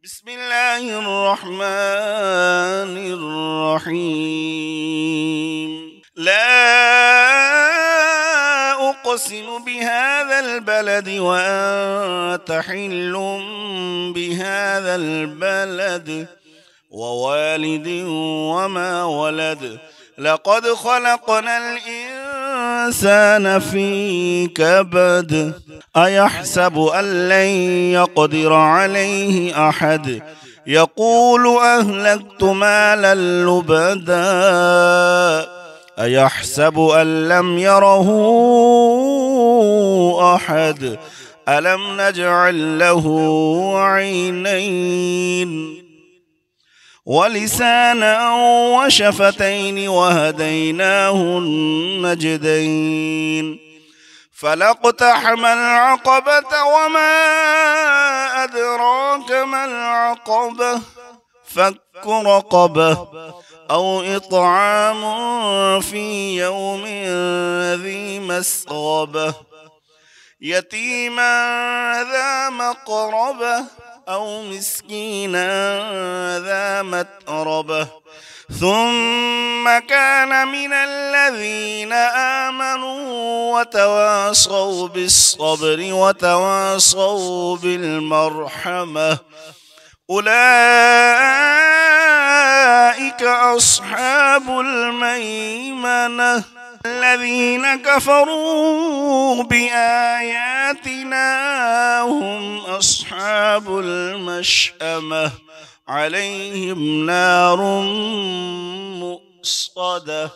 بسم الله الرحمن الرحيم. لا أقسم بهذا البلد وأنت حل بهذا البلد ووالد وما ولد. لقد خلقنا الإنسان في كبد. أيحسب أن لن يقدر عليه أحد. يقول أهلكت مالا لبدا. أيحسب أن لم يره أحد. ألم نجعل له عينين ولسانا وشفتين وهديناه النجدين. فلاقتحم العقبة وما أدراك ما العقبة. فك رقبة أو إطعام في يوم ذي مسغبة يتيما ذا مقربة أو مسكينا ذا متربة ثم كان من الذين آمنوا وتواصوا بالصبر وتواصوا بالمرحمة أولئك أصحاب الميمنة. الذين كفروا بآياتنا هم أصحاب المشأمة عليهم نار مؤصدة.